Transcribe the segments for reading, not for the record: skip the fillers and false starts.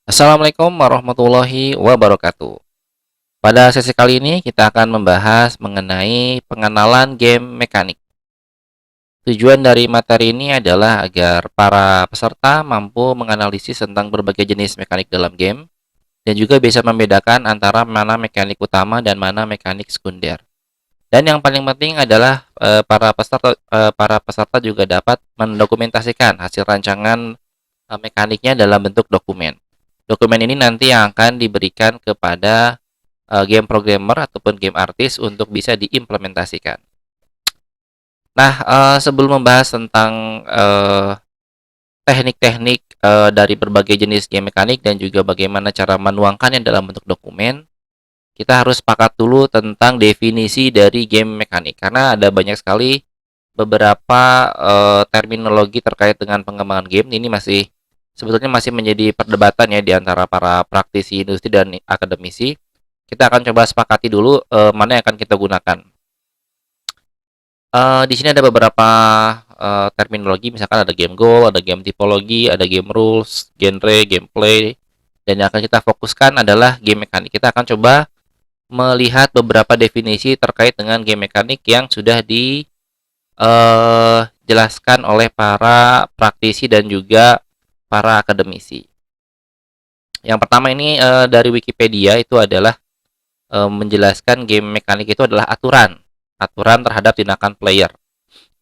Assalamualaikum warahmatullahi wabarakatuh. Pada sesi kali ini kita akan membahas mengenai pengenalan game mekanik. Tujuan dari materi ini adalah agar para peserta mampu menganalisis tentang berbagai jenis mekanik dalam game dan juga bisa membedakan antara mana mekanik utama dan mana mekanik sekunder. Dan yang paling penting adalah para peserta juga dapat mendokumentasikan hasil rancangan mekaniknya dalam bentuk dokumen. Dokumen ini nanti yang akan diberikan kepada game programmer ataupun game artist untuk bisa diimplementasikan. Nah, sebelum membahas tentang teknik-teknik dari berbagai jenis game mekanik dan juga bagaimana cara menuangkannya dalam bentuk dokumen, kita harus sepakat dulu tentang definisi dari game mekanik karena ada banyak sekali beberapa terminologi terkait dengan pengembangan game ini sebetulnya masih menjadi perdebatan ya di antara para praktisi industri dan akademisi. Kita akan coba sepakati dulu mana yang akan kita gunakan. Di sini ada beberapa terminologi, misalkan ada game goal, ada game tipologi, ada game rules, genre, gameplay, dan yang akan kita fokuskan adalah game mekanik. Kita akan coba melihat beberapa definisi terkait dengan game mekanik yang sudah dijelaskan oleh para praktisi dan juga para akademisi. Yang pertama ini dari Wikipedia itu adalah menjelaskan game mekanik itu adalah aturan terhadap tindakan player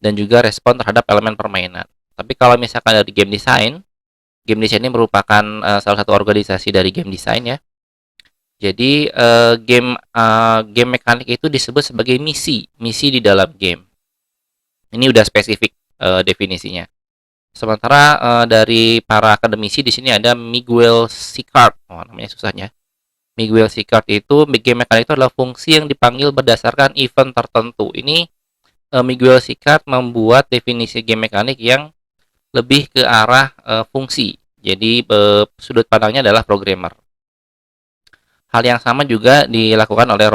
dan juga respon terhadap elemen permainan. Tapi kalau misalkan dari game design ini merupakan salah satu organisasi dari game design ya. Jadi game mekanik itu disebut sebagai misi di dalam game. Ini udah spesifik definisinya. Sementara dari para akademisi di sini ada Miguel Sicard, namanya susahnya. Miguel Sicard itu game mekanik itu adalah fungsi yang dipanggil berdasarkan event tertentu. Ini Miguel Sicard membuat definisi game mekanik yang lebih ke arah fungsi. Jadi sudut pandangnya adalah programmer. Hal yang sama juga dilakukan oleh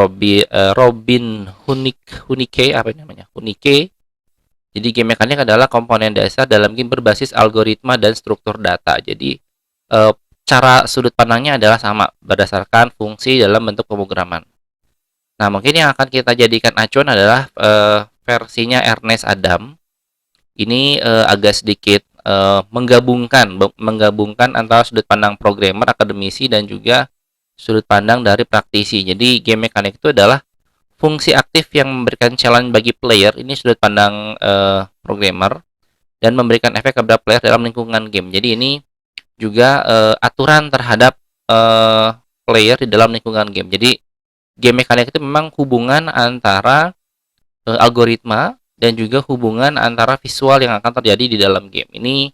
Robin Hunicke, apa namanya? Hunicke. Jadi game mekanik adalah komponen dasar dalam game berbasis algoritma dan struktur data. Jadi cara sudut pandangnya adalah sama berdasarkan fungsi dalam bentuk pemrograman. Nah, mungkin yang akan kita jadikan acuan adalah versinya Ernest Adam. Ini agak sedikit menggabungkan antara sudut pandang programmer, akademisi dan juga sudut pandang dari praktisi. Jadi game mekanik itu adalah fungsi aktif yang memberikan challenge bagi player. Ini sudut pandang programmer dan memberikan efek kepada player dalam lingkungan game. Jadi ini juga aturan terhadap player di dalam lingkungan game. Jadi game mekanik itu memang hubungan antara algoritma dan juga hubungan antara visual yang akan terjadi di dalam game. Ini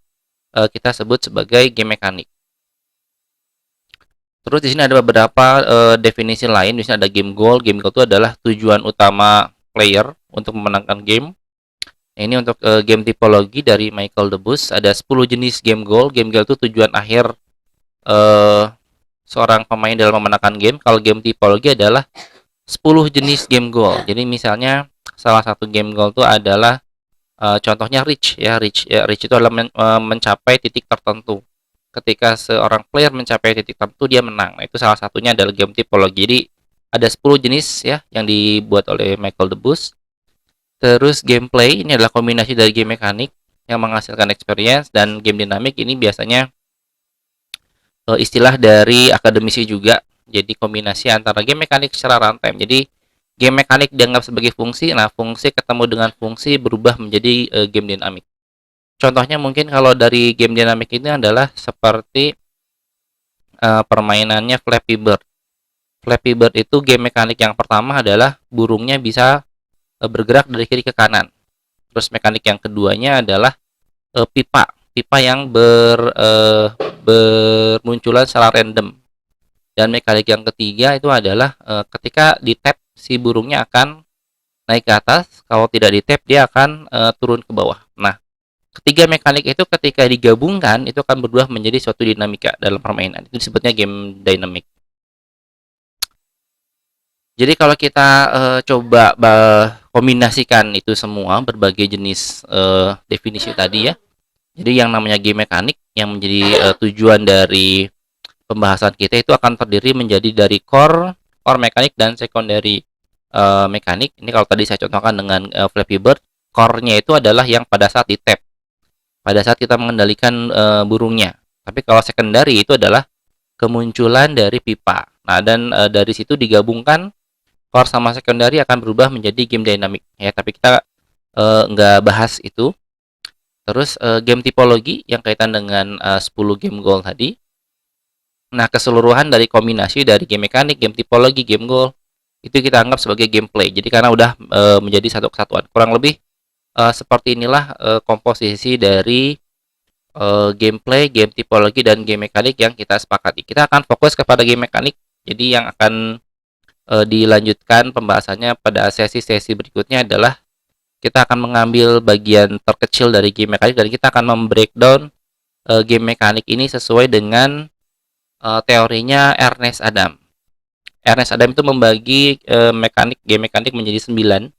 kita sebut sebagai game mekanik. Terus di sini ada beberapa definisi lain. Di sini ada game goal. Game goal itu adalah tujuan utama player untuk memenangkan game. Ini untuk game tipologi dari Michael Debus. Ada 10 jenis game goal. Game goal itu tujuan akhir seorang pemain dalam memenangkan game. Kalau game tipologi adalah 10 jenis game goal. Jadi misalnya salah satu game goal itu adalah contohnya reach ya. Reach itu adalah mencapai titik tertentu. Ketika seorang player mencapai titik tertentu dia menang. Nah, itu salah satunya adalah game tipologi. Jadi ada 10 jenis ya yang dibuat oleh Michael Debus. Terus gameplay ini adalah kombinasi dari game mekanik yang menghasilkan experience, dan game dinamik ini biasanya istilah dari akademisi juga. Jadi kombinasi antara game mekanik secara runtime. Jadi game mekanik dianggap sebagai fungsi. Nah, fungsi ketemu dengan fungsi berubah menjadi game dinamik. Contohnya mungkin kalau dari game dinamik ini adalah seperti permainannya Flappy Bird. Flappy Bird itu game mekanik yang pertama adalah burungnya bisa bergerak dari kiri ke kanan. Terus mekanik yang keduanya adalah pipa yang bermunculan secara random. Dan mekanik yang ketiga itu adalah ketika di tap si burungnya akan naik ke atas, kalau tidak di tap dia akan turun ke bawah. Nah, ketiga mekanik itu ketika digabungkan itu akan berubah menjadi suatu dinamika dalam permainan. Itu disebutnya game dynamic. Jadi kalau kita coba kombinasikan itu semua berbagai jenis definisi tadi ya. Jadi yang namanya game mekanik yang menjadi tujuan dari pembahasan kita itu akan terdiri menjadi dari core mekanik dan secondary mekanik. Ini kalau tadi saya contohkan dengan Flappy Bird, core-nya itu adalah yang pada saat di tap, pada saat kita mengendalikan burungnya. Tapi kalau secondary itu adalah kemunculan dari pipa. Nah, dan dari situ digabungkan core sama secondary akan berubah menjadi game dynamic ya. Tapi kita nggak bahas itu. Terus game tipologi yang kaitan dengan 10 game goal tadi. Nah, keseluruhan dari kombinasi dari game mekanik, game tipologi, game goal itu kita anggap sebagai gameplay. Jadi karena udah menjadi satu kesatuan. Kurang lebih seperti inilah komposisi dari gameplay, game tipologi, dan game mekanik yang kita sepakati. Kita akan fokus kepada game mekanik. Jadi yang akan dilanjutkan pembahasannya pada sesi-sesi berikutnya adalah kita akan mengambil bagian terkecil dari game mekanik dan kita akan membreakdown game mekanik ini sesuai dengan teorinya Ernest Adam. Ernest Adam itu membagi game mekanik menjadi 9.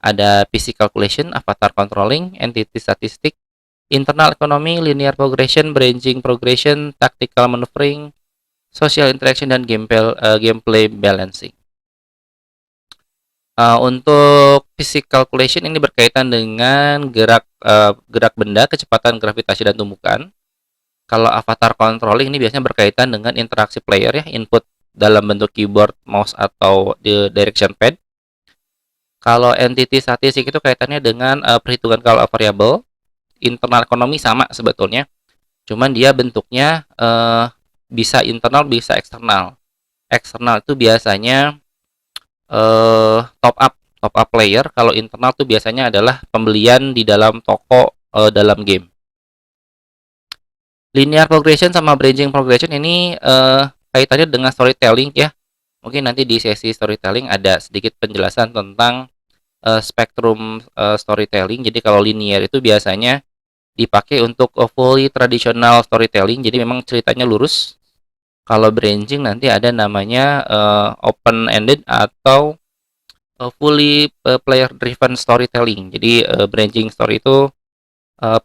Ada PC calculation, avatar controlling, entity statistic, internal economy, linear progression, branching progression, tactical maneuvering, social interaction, dan gameplay balancing. Untuk physics calculation ini berkaitan dengan gerak benda, kecepatan gravitasi, dan tumbukan. Kalau avatar controlling ini biasanya berkaitan dengan interaksi player ya, input dalam bentuk keyboard, mouse, atau the direction pad. Kalau entity statistik itu kaitannya dengan perhitungan skala variabel. Internal ekonomi sama sebetulnya, cuman dia bentuknya bisa internal bisa eksternal. Eksternal itu biasanya top up player. Kalau internal itu biasanya adalah pembelian di dalam toko dalam game. Linear progression sama branching progression ini kaitannya dengan storytelling ya. Mungkin nanti di sesi storytelling ada sedikit penjelasan tentang spektrum storytelling. Jadi kalau linear itu biasanya dipakai untuk fully traditional storytelling, jadi memang ceritanya lurus. Kalau branching nanti ada namanya open ended atau fully player driven storytelling. Jadi branching story itu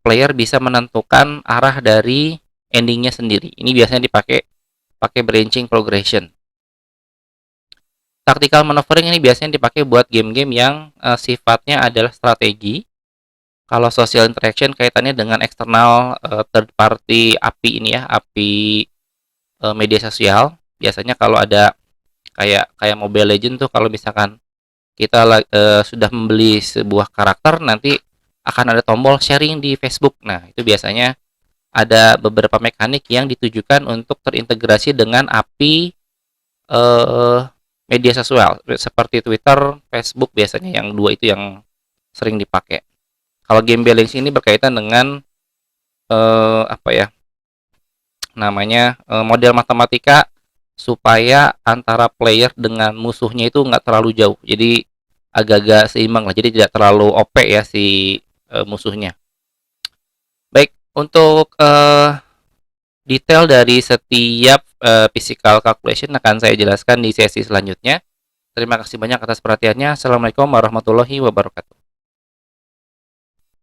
player bisa menentukan arah dari endingnya sendiri. Ini biasanya pakai branching progression. Tactical maneuvering ini biasanya dipakai buat game-game yang sifatnya adalah strategi. Kalau social interaction kaitannya dengan eksternal third party API ini ya, API media sosial. Biasanya kalau ada kayak Mobile Legend tuh, kalau misalkan kita sudah membeli sebuah karakter, nanti akan ada tombol sharing di Facebook. Nah, itu biasanya ada beberapa mekanik yang ditujukan untuk terintegrasi dengan API media sosial seperti Twitter, Facebook, biasanya yang dua itu yang sering dipakai. Kalau game balancing ini berkaitan dengan namanya model matematika supaya antara player dengan musuhnya itu nggak terlalu jauh. Jadi agak-agak seimbang lah. Jadi tidak terlalu OP ya si musuhnya. Baik, untuk detail dari setiap physical calculation akan saya jelaskan di sesi selanjutnya. Terima kasih banyak atas perhatiannya. Assalamualaikum warahmatullahi wabarakatuh.